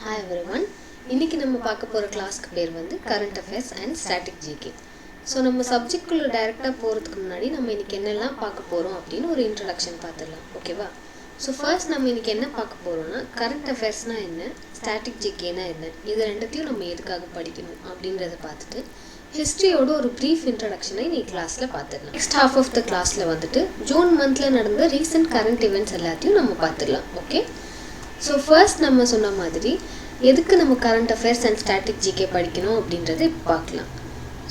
Hi everyone. இன்னைக்கு நம்ம பார்க்க போற கிளாஸ்க்கு பேர் வந்து current affairs and static GK. So நம்ம சப்ஜெக்ட்குள்ள டைரெக்டாக போகிறதுக்கு முன்னாடி நம்ம இன்னைக்கு என்னெல்லாம் பார்க்க போகிறோம் அப்படின்னு ஒரு இன்ட்ரடக்ஷன் பார்த்துடலாம், ஓகேவா? ஸோ ஃபர்ஸ்ட் நம்ம இன்னைக்கு என்ன பார்க்க போகிறோம்னா கரண்ட் அஃபேர்ஸ்னால் என்ன, ஸ்டாட்டிக் ஜிகேனா என்ன, இது ரெண்டுத்தையும் நம்ம எதுக்காக படிக்கணும் அப்படின்றத பார்த்துட்டு ஹிஸ்ட்ரியோட ஒரு ப்ரீஃப் இன்ட்ரடக்ஷனை நீ கிளாஸில் பார்த்துடலாம். நெக்ஸ்ட் ஹாஃப் ஆஃப் த கிளாஸில் வந்துட்டு ஜூன் மந்தில் நடந்த ரீசெண்ட் கரண்ட் இவெண்ட்ஸ் எல்லாத்தையும் நம்ம பார்த்துடலாம், ஓகே? ஸோ ஃபர்ஸ்ட் நம்ம சொன்ன மாதிரி எதுக்கு நம்ம current affairs and static GK படிக்கணும் அப்படின்றத இப்போ பார்க்கலாம்.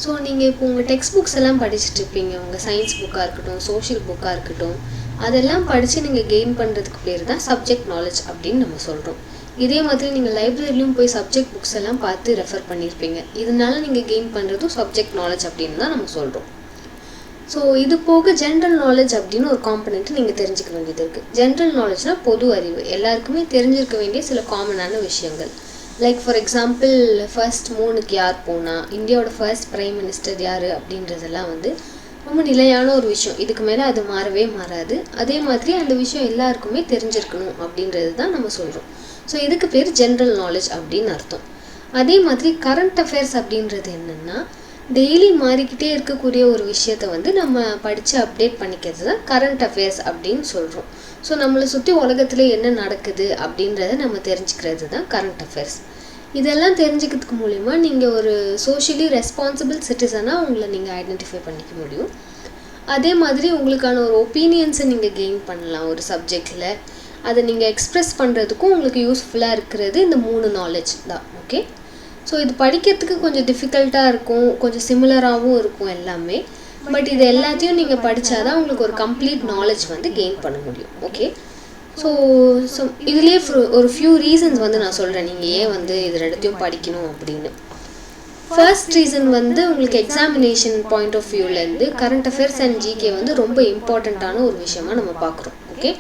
ஸோ நீங்கள் இப்போ உங்கள் டெக்ஸ்ட் புக்ஸ் எல்லாம் படிச்சுட்டு இருப்பீங்க, உங்கள் சயின்ஸ் புக்காக இருக்கட்டும், சோஷியல் புக்காக இருக்கட்டும், அதெல்லாம் படித்து நீங்கள் கெயின் பண்ணுறதுக்கு பேர் தான் சப்ஜெக்ட் நாலேஜ் அப்படின்னு நம்ம சொல்கிறோம். இதே மாதிரி நீங்கள் லைப்ரரியிலும் போய் சப்ஜெக்ட் புக்ஸ் எல்லாம் பார்த்து ரெஃபர் பண்ணியிருப்பீங்க, இதனால நீங்கள் கெயின் பண்ணுறதும் சப்ஜெக்ட் நாலேஜ் அப்படின்னு தான் நம்ம சொல்கிறோம். ஸோ இது போக ஜென்ரல் நாலேஜ் அப்படின்னு ஒரு காம்பனெண்ட் நீங்கள் தெரிஞ்சுக்க வேண்டியது இருக்குது. ஜென்ரல் நாலேஜ்னால் பொது அறிவு, எல்லாருக்குமே தெரிஞ்சிருக்க வேண்டிய சில காமனான விஷயங்கள். லைக் ஃபார் எக்ஸாம்பிள் ஃபர்ஸ்ட் மூணுக்கு யார் போனால், இந்தியாவோட ஃபர்ஸ்ட் பிரைம் மினிஸ்டர் யார் அப்படின்றதெல்லாம் வந்து ரொம்ப நிலையான ஒரு விஷயம், இதுக்கு மேலே அது மாறவே மாறாது. அதே மாதிரி அந்த விஷயம் எல்லாருக்குமே தெரிஞ்சிருக்கணும் அப்படின்றது தான் நம்ம சொல்கிறோம். ஸோ இதுக்கு பேர் ஜென்ரல் நாலேஜ் அப்படின்னு அர்த்தம். அதே மாதிரி கரண்ட் அஃபேர்ஸ் அப்படின்றது என்னென்னா டெய்லி மாறிக்கிட்டே இருக்கக்கூடிய ஒரு விஷயத்த வந்து நம்ம படித்து அப்டேட் பண்ணிக்கிறது தான் கரண்ட் அஃபேர்ஸ் அப்படின்னு சொல்கிறோம். ஸோ நம்மளை சுற்றி உலகத்தில் என்ன நடக்குது அப்படின்றத நம்ம தெரிஞ்சுக்கிறது தான் கரண்ட் அஃபேர்ஸ். இதெல்லாம் தெரிஞ்சுக்கிறதுக்கு மூலிமா நீங்கள் ஒரு சோஷியலி ரெஸ்பான்சிபிள் சிட்டிசனாக உங்களை நீங்கள் ஐடென்டிஃபை பண்ணிக்க முடியும். அதே மாதிரி உங்களுக்கான ஒரு ஒப்பீனியன்ஸை நீங்கள் கெயின் பண்ணலாம் ஒரு சப்ஜெக்டில். அதை நீங்கள் எக்ஸ்ப்ரெஸ் பண்ணுறதுக்கும் உங்களுக்கு யூஸ்ஃபுல்லாக இருக்கிறது இந்த 3 நாலேஜ் தான், ஓகே? ஸோ இது படிக்கிறதுக்கு கொஞ்சம் டிஃபிகல்ட்டாக இருக்கும், கொஞ்சம் சிமிலராகவும் இருக்கும் எல்லாமே. பட் இது எல்லாத்தையும் நீங்கள் படித்தாதான் உங்களுக்கு ஒரு கம்ப்ளீட் நாலேஜ் வந்து கெயின் பண்ண முடியும், ஓகே? ஸோ இதுலேயே ஒரு ஃபியூ ரீசன்ஸ் வந்து நான் சொல்கிறேன் நீங்கள் ஏன் வந்து இது ரெண்டுத்தையும் படிக்கணும் அப்படின்னு. ஃபர்ஸ்ட் ரீசன் வந்து உங்களுக்கு எக்ஸாமினேஷன் பாயிண்ட் ஆஃப் வியூலேருந்து கரண்ட் அஃபேர்ஸ் அண்ட் ஜிகே வந்து ரொம்ப இம்பார்ட்டண்ட்டான ஒரு விஷயமா நம்ம பார்க்குறோம், ஓகே?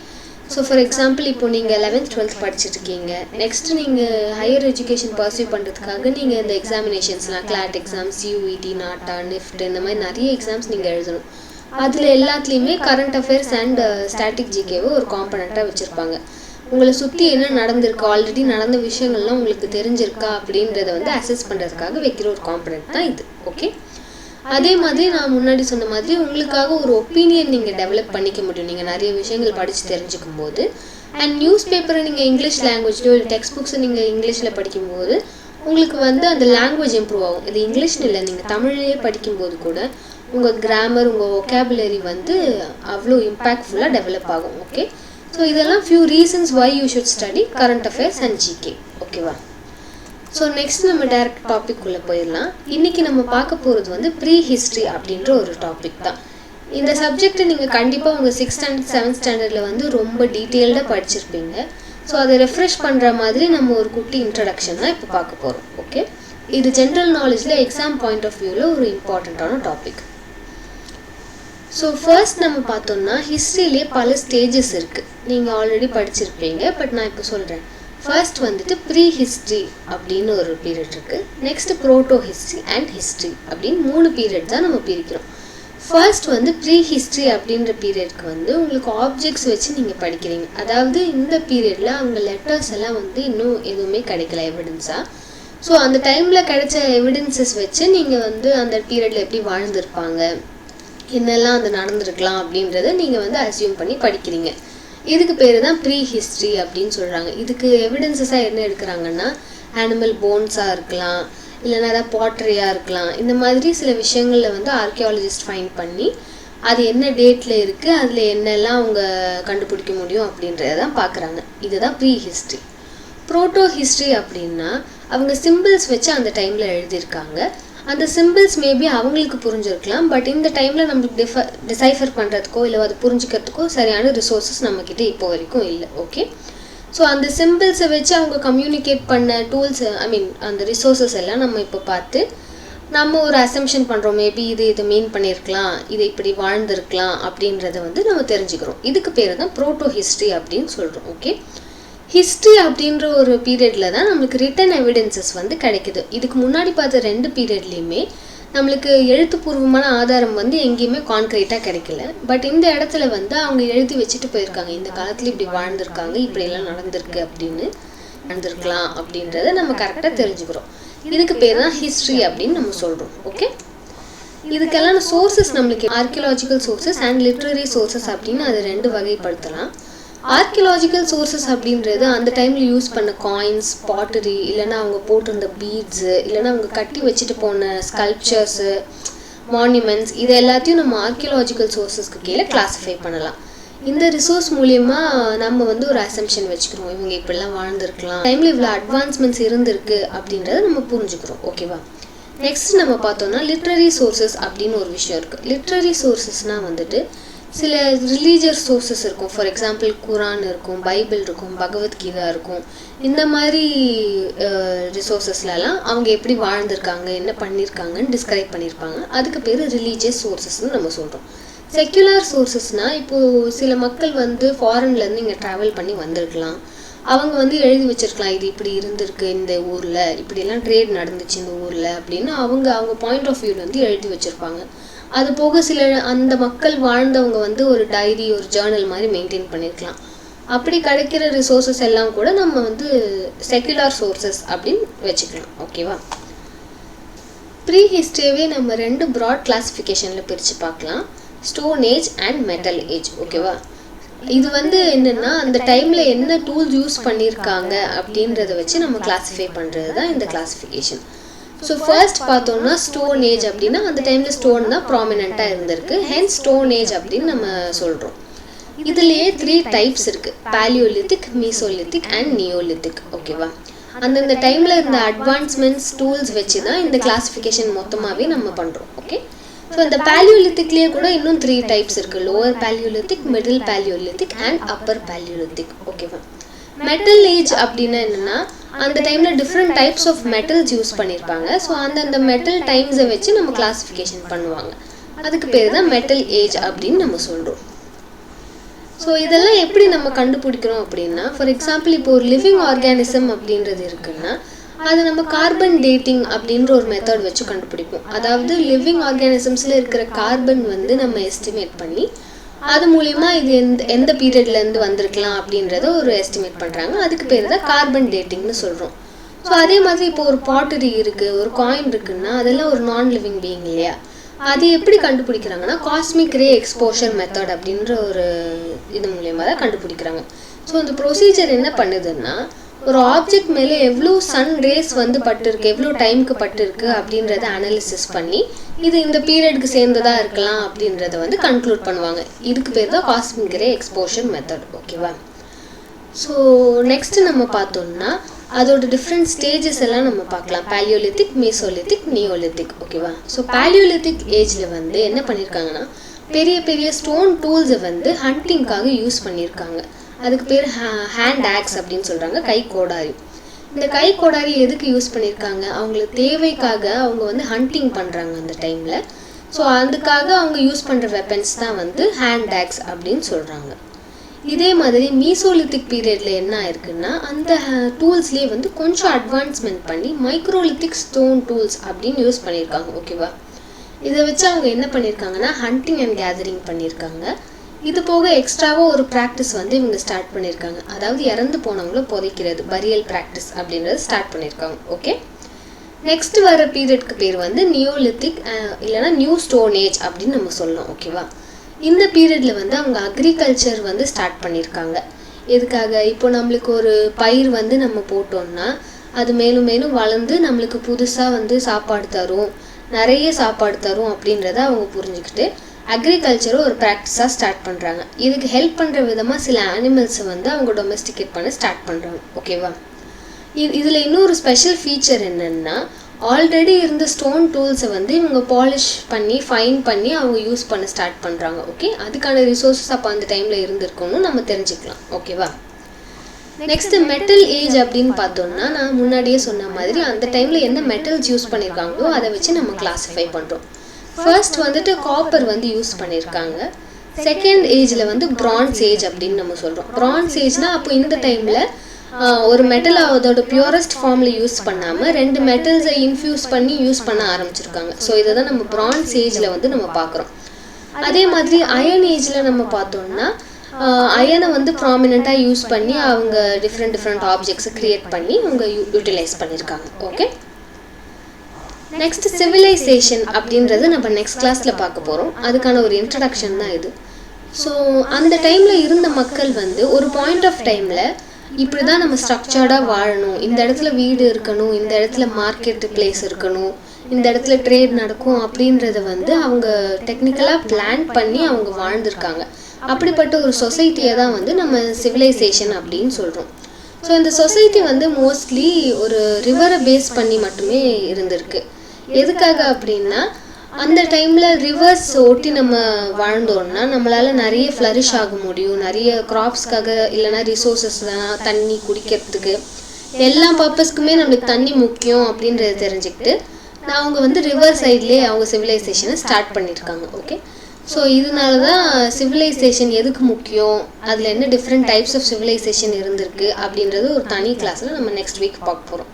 ஸோ ஃபார் எக்ஸாம்பிள் இப்போ நீங்கள் 11th 12th படிச்சுட்ருக்கீங்க, நெக்ஸ்ட்டு நீங்கள் ஹையர் எஜுகேஷன் பர்சியூ பண்ணுறதுக்காக நீங்கள் இந்த எக்ஸாமினேஷன்ஸ்லாம் கிளாட் எக்ஸாம்ஸ், யூஇடி, நாட்டா, நிஃப்ட், இந்த மாதிரி நிறைய எக்ஸாம்ஸ் நீங்கள் எழுதணும். அதில் எல்லாத்துலேயுமே கரண்ட் அஃபேர்ஸ் அண்ட் ஸ்டாட்டிக் ஜிகேவை ஒரு காம்பனண்ட்டாக வச்சுருப்பாங்க. உங்களை சுற்றி என்ன நடந்திருக்கு, ஆல்ரெடி நடந்த விஷயங்கள்லாம் உங்களுக்கு தெரிஞ்சிருக்கா அப்படின்றத வந்து அசஸ் பண்ணுறதுக்காக வைக்கிற ஒரு காம்பனண்ட் தான் இது, ஓகே? அதே மாதிரி நான் முன்னாடி சொன்ன மாதிரி உங்களுக்காக ஒரு ஒப்பீனியன் நீங்கள் டெவலப் பண்ணிக்க முடியும் நீங்கள் நிறைய விஷயங்கள் படித்து தெரிஞ்சுக்கும் போது. அண்ட் நியூஸ் பேப்பரை நீங்கள் இங்கிலீஷ் லாங்குவேஜ்லையோ இல்லை டெக்ஸ்ட் புக்ஸை நீங்கள் இங்கிலீஷில் படிக்கும்போது உங்களுக்கு வந்து அந்த லாங்குவேஜ் இம்ப்ரூவ் ஆகும். இது இங்கிலீஷ்னு இல்லை, நீங்கள் தமிழ்லேயே படிக்கும்போது கூட உங்கள் கிராமர், உங்கள் ஒகேபுலரி வந்து அவ்வளோ இம்பேக்ட்ஃபுல்லாக டெவலப் ஆகும், ஓகே? ஸோ இதெல்லாம் few reasons why you should study current affairs and GK, ஓகேவா? ஸோ நெக்ஸ்ட் நம்ம டேரக்ட் டாபிக் உள்ளே போயிடலாம். இன்றைக்கி நம்ம பார்க்க போகிறது வந்து ப்ரீ ஹிஸ்ட்ரி அப்படின்ற ஒரு டாபிக் தான். இந்த சப்ஜெக்டை நீங்கள் கண்டிப்பாக உங்கள் 6th standard 7th standardல வந்து ரொம்ப டீட்டெயில்டாக படிச்சிருப்பீங்க. ஸோ அதை ரெஃப்ரெஷ் பண்ணுற மாதிரி நம்ம ஒரு குட்டி இன்ட்ரடக்ஷன் தான் இப்போ பார்க்க போகிறோம், ஓகே? இது ஜென்ரல் நாலேஜில் எக்ஸாம் பாயிண்ட் ஆஃப் வியூவில் ஒரு இம்பார்ட்டண்ட்டான டாபிக். ஸோ ஃபர்ஸ்ட் நம்ம பார்த்தோம்னா ஹிஸ்ட்ரியிலே பல ஸ்டேஜஸ் இருக்குது, நீங்கள் ஆல்ரெடி படிச்சிருப்பீங்க, பட் நான் இப்போ சொல்கிறேன். ஃபர்ஸ்ட் வந்துட்டு ப்ரீ ஹிஸ்ட்ரி அப்படின்னு ஒரு பீரியட் இருக்குது, நெக்ஸ்ட் ப்ரோட்டோ ஹிஸ்ட்ரி அண்ட் ஹிஸ்ட்ரி அப்படின்னு 3 பீரியட் தான் நம்ம பிரிக்கிறோம். ஃபர்ஸ்ட் வந்து ப்ரீ ஹிஸ்ட்ரி அப்படின்ற பீரியட்க்கு வந்து உங்களுக்கு ஆப்ஜெக்ட்ஸ் வச்சு நீங்கள் படிக்கிறீங்க. அதாவது இந்த பீரியடில் அவங்க லெட்டர்ஸ் எல்லாம் வந்து இன்னும் எதுவுமே கிடைக்கல எவிடன்ஸாக. ஸோ அந்த டைமில் கிடைச்ச எவிடன்சஸ் வச்சு நீங்கள் வந்து அந்த பீரியடில் எப்படி வாழ்ந்துருப்பாங்க, என்னெல்லாம் அது நடந்திருக்கலாம் அப்படின்றத நீங்கள் வந்து அசியூம் பண்ணி படிக்கிறீங்க. இதுக்கு பேர் தான் ப்ரீ ஹிஸ்ட்ரி அப்படின்னு சொல்கிறாங்க. இதுக்கு எவிடன்சஸாக என்ன எடுக்கிறாங்கன்னா அனிமல் போன்ஸாக இருக்கலாம், இல்லைனா ஏதாவது பாட்ரியாக இருக்கலாம். இந்த மாதிரி சில விஷயங்களில் வந்து ஆர்கியாலஜிஸ்ட் ஃபைண்ட் பண்ணி அது என்ன டேட்டில் இருக்குது, அதில் என்னெல்லாம் அவங்க கண்டுபிடிக்க முடியும் அப்படின்றத தான் பார்க்குறாங்க. இதுதான் ப்ரீ ஹிஸ்ட்ரி. ப்ரோட்டோ ஹிஸ்ட்ரி அப்படின்னா அவங்க சிம்பிள்ஸ் வச்சு அந்த டைமில் எழுதியிருக்காங்க. அந்த சிம்பிள்ஸ் மேபி அவங்களுக்கு புரிஞ்சிருக்கலாம், பட் இந்த டைமில் நம்மளுக்கு டிசைஃபர் பண்ணுறதுக்கோ இல்லை அது புரிஞ்சுக்கிறதுக்கோ சரியான ரிசோர்ஸஸ் நம்மக்கிட்ட இப்போ வரைக்கும் இல்லை, ஓகே? ஸோ அந்த சிம்பிள்ஸை வச்சு அவங்க கம்யூனிகேட் பண்ண டூல்ஸ், அந்த ரிசோர்ஸஸ் எல்லாம் நம்ம இப்போ பார்த்து நம்ம ஒரு அசம்ஷன் பண்ணுறோம், மேபி இது மீன் பண்ணியிருக்கலாம், இது இப்படி வாழ்ந்திருக்கலாம் அப்படின்றத வந்து நம்ம தெரிஞ்சுக்கிறோம். இதுக்கு பேர் தான் ப்ரோட்டோ ஹிஸ்ட்ரி அப்படின்னு சொல்கிறோம், ஓகே? ஹிஸ்ட்ரி அப்படின்ற ஒரு பீரியடில் தான் நம்மளுக்கு ரிட்டன் எவிடன்சஸ் வந்து கிடைக்குது. இதுக்கு முன்னாடி பார்த்த 2 பீரியட்லேயுமே நம்மளுக்கு எழுத்துப்பூர்வமான ஆதாரம் வந்து எங்கேயுமே கான்க்ரீட்டாக கிடைக்கல. பட் இந்த இடத்துல வந்து அவங்க எழுதி வச்சுட்டு போயிருக்காங்க, இந்த காலத்தில் இப்படி வாழ்ந்திருக்காங்க, இப்படியெல்லாம் நடந்திருக்கு அப்படின்னு. வாழ்ந்திருக்கலாம் அப்படின்றத நம்ம கரெக்டாக தெரிஞ்சுக்கிறோம். இதுக்கு பேர் தான் ஹிஸ்ட்ரி அப்படின்னு நம்ம சொல்கிறோம். ஓகே, இதுக்கெல்லாம் சோர்சஸ் நம்மளுக்கு archaeological sources and literary sources அப்படின்னு அது 2 வகைப்படுத்தலாம். ஆர்கியலாஜிக்கல் சோர்சஸ் அப்படின்றது அந்த டைமில் யூஸ் பண்ண காயின்ஸ், பாட்டரி, இல்லைன்னா அவங்க போட்டிருந்த பீட்ஸு, இல்லைன்னா அவங்க கட்டி வச்சுட்டு போன ஸ்கல்ப்சர்ஸு, மான்யூமெண்ட்ஸ், இது எல்லாத்தையும் நம்ம ஆர்கியலாஜிக்கல் சோர்சஸ்க்கு கீழே கிளாஸிஃபை பண்ணலாம். இந்த ரிசோர்ஸ் மூலியமாக நம்ம வந்து ஒரு அசம்ஷன் வச்சுக்கிறோம், இவங்க இப்படிலாம் வாழ்ந்துருக்கலாம், டைமில் இவ்வளோ அட்வான்ஸ்மெண்ட்ஸ் இருந்திருக்கு அப்படின்றத நம்ம புரிஞ்சுக்கிறோம். ஓகேவா, நெக்ஸ்ட் நம்ம பார்த்தோம்னா லிட்ரரி சோர்சஸ் அப்படின்னு ஒரு விஷயம் இருக்குது. லிட்ரரி சோர்சஸ்னால் வந்துட்டு சில ரிலீஜியஸ் சோர்சஸ் இருக்கும். ஃபார் எக்ஸாம்பிள் குரான் இருக்கும், பைபிள் இருக்கும், பகவத்கீதா இருக்கும். இந்த மாதிரி ரிசோர்சஸ்லாம் அவங்க எப்படி வாழ்ந்திருக்காங்க, என்ன பண்ணியிருக்காங்கன்னு டிஸ்கிரைப் பண்ணியிருப்பாங்க. அதுக்கு பேர் ரிலீஜியஸ் சோர்சஸ்ன்னு நம்ம சொல்கிறோம். செக்யுலர் சோர்சஸ்னால் இப்போது சில மக்கள் வந்து ஃபாரின்லேருந்து இங்கே ட்ராவல் பண்ணி வந்திருக்கலாம். அவங்க வந்து எழுதி வச்சிருக்கலாம், இது இப்படி இருந்திருக்கு இந்த ஊரில், இப்படியெல்லாம் ட்ரேட் நடந்துச்சு இந்த ஊரில் அப்படின்னு அவங்க பாயிண்ட் ஆஃப் வியூவில் வந்து எழுதி வச்சுருப்பாங்க. அது போக சில அந்த மக்கள் வாழ்ந்தவங்க வந்து ஒரு டைரி, ஒரு ஜேர்னல் மாதிரி மெயின்டைன் பண்ணியிருக்கலாம். அப்படி கிடைக்கிற ரிசோர்ஸஸ் எல்லாம் கூட நம்ம வந்து செக்யுலர் சோர்சஸ் அப்படின்னு வச்சுக்கலாம். ஓகேவா, ப்ரீ ஹிஸ்ட்ரியே நம்ம 2 ப்ராட் கிளாஸிஃபிகேஷனில் பிரித்து பார்க்கலாம், stone age and metal age. ஓகேவா, இது வந்து என்னென்னா அந்த டைமில் என்ன டூல்ஸ் யூஸ் பண்ணியிருக்காங்க அப்படின்றத வச்சு நம்ம கிளாஸிஃபை பண்ணுறது தான் இந்த கிளாஸிஃபிகேஷன். ஸோ ஃபர்ஸ்ட் பார்த்தோம்னா ஸ்டோன் ஏஜ் அப்படின்னா அந்த டைமில் ஸ்டோன் தான் ப்ராமினெண்ட்டாக இருந்திருக்கு, ஹென்ஸ் ஸ்டோன் ஏஜ் அப்படின்னு நம்ம சொல்கிறோம். இதுலேயே 3 டைப்ஸ் இருக்குது, பேலியோலித்திக், மீசோலித்திக் அண்ட் நியோலித்திக். ஓகேவா, அந்தந்த டைமில் இருந்த அட்வான்ஸ்மெண்ட்ஸ் டூல்ஸ் வச்சு தான் இந்த கிளாஸிஃபிகேஷன் மொத்தமாகவே நம்ம பண்ணுறோம். ஓகே, ஸோ இந்த பேலியோலித்திக்லேயே கூட இன்னும் 3 டைப்ஸ் இருக்குது, lower palaeolithic, middle palaeolithic and upper palaeolithic. ஓகேவா, மெட்டல் ஏஜ் அப்படின்னா என்னென்னா அந்த டைமில் different types of metals use பண்ணியிருப்பாங்க. ஸோ அந்தந்த மெட்டல் டைம்ஸை வச்சு நம்ம கிளாஸிஃபிகேஷன் பண்ணுவாங்க. அதுக்கு பேர் தான் மெட்டல் ஏஜ் அப்படின்னு நம்ம சொல்கிறோம். ஸோ இதெல்லாம் எப்படி நம்ம கண்டுபிடிக்கிறோம் அப்படின்னா, ஃபார் எக்ஸாம்பிள் இப்போ ஒரு லிவிங் ஆர்கானிசம் அப்படின்றது இருக்குன்னா அது நம்ம கார்பன் டேட்டிங் அப்படின்ற ஒரு மெத்தட் வச்சு கண்டுபிடிப்போம். அதாவது லிவிங் ஆர்கானிசம்ஸில் இருக்கிற கார்பன் வந்து நம்ம எஸ்டிமேட் பண்ணி அது மூலிமா இது எந்த பீரியட்லேருந்து வந்திருக்கலாம் அப்படின்றத ஒரு எஸ்டிமேட் பண்ணுறாங்க. அதுக்கு பேர் தான் கார்பன் டேட்டிங்னு சொல்கிறோம். ஸோ அதே மாதிரி இப்போ ஒரு பாட்டரி இருக்குது, ஒரு காயின் இருக்குன்னா அதெல்லாம் ஒரு நான் லிவிங் பீயிங் இல்லையா, அது எப்படி கண்டுபிடிக்கிறாங்கன்னா காஸ்மிக் ரே எக்ஸ்போஷர் மெத்தட் அப்படின்ற ஒரு இது மூலியமாக தான் கண்டுபிடிக்கிறாங்க. ஸோ அந்த ப்ரொசீஜர் என்ன பண்ணுதுன்னா ஒரு ஆப்ஜெக்ட் மேலே எவ்வளோ சன் ரேஸ் வந்து பட்டிருக்கு, எவ்வளோ டைமுக்கு பட்டிருக்கு அப்படின்றத அனாலிசிஸ் பண்ணி இது இந்த பீரியடுக்கு சேர்ந்ததாக இருக்கலாம் அப்படின்றத வந்து கன்க்ளூட் பண்ணுவாங்க. இதுக்கு பேர் தான் காஸ்மிக் ரே எக்ஸ்போஷர் மெத்தட். ஓகேவா, ஸோ நெக்ஸ்ட்டு நம்ம பார்த்தோம்னா அதோட டிஃப்ரெண்ட் ஸ்டேஜஸ் எல்லாம் நம்ம பார்க்கலாம், பேலியோலித்திக், மீசோலித்திக், நியோலித்திக். ஓகேவா, ஸோ பேலியோலித்திக் ஏஜில் வந்து என்ன பண்ணியிருக்காங்கன்னா பெரிய பெரிய ஸ்டோன் டூல்ஸை வந்து ஹண்டிங்காக யூஸ் பண்ணியிருக்காங்க. அதுக்கு பேர் ஹேண்ட் ஆக்ஸ் அப்படின்னு சொல்கிறாங்க, கை கோடாரி. இந்த கை கோடாரி எதுக்கு யூஸ் பண்ணியிருக்காங்க, அவங்களுக்கு தேவைக்காக அவங்க வந்து ஹண்டிங் பண்ணுறாங்க அந்த டைமில். ஸோ அதுக்காக அவங்க யூஸ் பண்ணுற வெப்பன்ஸ் தான் வந்து ஹேண்ட் ஆக்ஸ் அப்படின்னு சொல்கிறாங்க. இதே மாதிரி மீசோலித்திக் பீரியடில் என்ன ஆயிருக்குன்னா அந்த டூல்ஸ்லேயே வந்து கொஞ்சம் அட்வான்ஸ்மெண்ட் பண்ணி மைக்ரோலித்திக் ஸ்டோன் டூல்ஸ் அப்படின்னு யூஸ் பண்ணியிருக்காங்க. ஓகேவா, இதை வச்சு அவங்க என்ன பண்ணியிருக்காங்கன்னா ஹண்டிங் அண்ட் கேதரிங் பண்ணியிருக்காங்க. இது போக எக்ஸ்ட்ராவாக ஒரு ப்ராக்டிஸ் வந்து இவங்க ஸ்டார்ட் பண்ணியிருக்காங்க, அதாவது இறந்து போனவங்கள புதைக்கிறது, பரியல் ப்ராக்டிஸ் அப்படின்றது ஸ்டார்ட் பண்ணியிருக்காங்க. ஓகே, நெக்ஸ்ட் வர பீரியட்க்கு பேர் வந்து நியோலித்திக் இல்லைனா நியூ ஸ்டோன் ஏஜ் அப்படின்னு நம்ம சொல்லலாம். ஓகேவா, இந்த பீரியடில் வந்து அவங்க அக்ரிகல்ச்சர் வந்து ஸ்டார்ட் பண்ணியிருக்காங்க. எதுக்காக, இப்போ நம்மளுக்கு ஒரு பயிர் வந்து நம்ம போட்டோம்னா அது மேலும் மேலும் வளர்ந்து நம்மளுக்கு புதுசாக வந்து சாப்பாடு தரும், நிறைய சாப்பாடு தரும் அப்படின்றத அவங்க புரிஞ்சுக்கிட்டு அக்ரிகல்ச்சரை ஒரு ப்ராக்டிஸாக ஸ்டார்ட் பண்ணுறாங்க. இதுக்கு ஹெல்ப் பண்ணுற விதமாக சில அனிமல்ஸை வந்து அவங்க டொமஸ்டிகேட் பண்ண ஸ்டார்ட் பண்ணுறாங்க. ஓகேவா, இதில் இன்னொரு ஸ்பெஷல் ஃபீச்சர் என்னென்னா ஆல்ரெடி இருந்த ஸ்டோன் டூல்ஸை வந்து இவங்க பாலிஷ் பண்ணி ஃபைன் பண்ணி அவங்க யூஸ் பண்ண ஸ்டார்ட் பண்ணுறாங்க. ஓகே, அதுக்கான ரிசோர்ஸஸ் அப்போ அந்த டைமில் இருந்திருக்கணும்னு நம்ம தெரிஞ்சுக்கலாம். ஓகேவா, நெக்ஸ்ட் மெட்டல் ஏஜ் அப்படின்னு பார்த்தோம்னா நான் முன்னாடியே சொன்ன மாதிரி அந்த டைமில் என்ன மெட்டல்ஸ் யூஸ் பண்ணியிருக்காங்களோ அதை வச்சு நம்ம கிளாஸிஃபை பண்ணுறோம். ஃபர்ஸ்ட் வந்துட்டு காப்பர் வந்து யூஸ் பண்ணியிருக்காங்க. செகண்ட் ஏஜில் வந்து பிரான்ஸ் ஏஜ் அப்படின்னு நம்ம சொல்கிறோம். பிரான்ஸ் ஏஜ்னால் அப்போ இந்த டைமில் ஒரு மெட்டலை அதோட பியூரஸ்ட் ஃபார்மில் யூஸ் பண்ணாமல் 2 மெட்டல்ஸை இன்ஃப்யூஸ் பண்ணி யூஸ் பண்ண ஆரம்பிச்சிருக்காங்க. ஸோ இதை தான் நம்ம பிரான்ஸ் ஏஜில் வந்து நம்ம பார்க்குறோம். அதே மாதிரி அயர்ன் ஏஜில் நம்ம பார்த்தோம்னா அயனை வந்து ப்ராமினெண்ட்டாக யூஸ் பண்ணி அவங்க டிஃப்ரெண்ட் ஆப்ஜெக்ட்ஸை க்ரியேட் பண்ணி அவங்க யூட்டிலைஸ் பண்ணியிருக்காங்க. ஓகே, நெக்ஸ்ட் சிவிலைசேஷன் அப்படின்றது நம்ம நெக்ஸ்ட் கிளாஸில் பார்க்க போகிறோம். அதுக்கான ஒரு இன்ட்ரடக்ஷன் தான் இது. ஸோ அந்த டைமில் இருந்த மக்கள் வந்து ஒரு பாயிண்ட் ஆஃப் டைமில் இப்படி தான் நம்ம ஸ்ட்ரக்சர்டாக வாழணும், இந்த இடத்துல வீடு இருக்கணும், இந்த இடத்துல மார்க்கெட் பிளேஸ் இருக்கணும், இந்த இடத்துல ட்ரேட் நடக்கும் அப்படின்றத வந்து அவங்க டெக்னிக்கலாக பிளான் பண்ணி அவங்க வாழ்ந்திருக்காங்க. அப்படிப்பட்ட ஒரு சொசைட்டியை தான் வந்து நம்ம சிவிலைசேஷன் அப்படின்னு சொல்கிறோம். ஸோ இந்த சொசைட்டி வந்து மோஸ்ட்லி ஒரு ரிவரை பேஸ் பண்ணி மட்டுமே இருந்திருக்கு. எதுக்காக அப்படின்னா அந்த டைமில் ரிவர்ஸ் ஒட்டி நம்ம வாழ்ந்தோம்னா நம்மளால் நிறைய ஃப்ளரிஷ் ஆக முடியும், நிறைய க்ராப்ஸ்க்காக இல்லைனா ரிசோர்ஸஸ்லாம் தண்ணி குடிக்கிறதுக்கு எல்லா பர்பஸ்க்குமே நம்மளுக்கு தண்ணி முக்கியம் அப்படின்றத தெரிஞ்சுக்கிட்டு அவங்க வந்து ரிவர் சைட்லேயே அவங்க சிவிலைசேஷனை ஸ்டார்ட் பண்ணியிருக்காங்க. ஓகே, ஸோ இதனால தான் சிவிலைசேஷன் எதுக்கு முக்கியம், அதில் என்ன டிஃப்ரெண்ட் டைப்ஸ் ஆஃப் சிவிலைசேஷன் இருந்திருக்கு அப்படின்றது ஒரு தனி கிளாஸில் நம்ம நெக்ஸ்ட் வீக் பார்க்க போகிறோம்.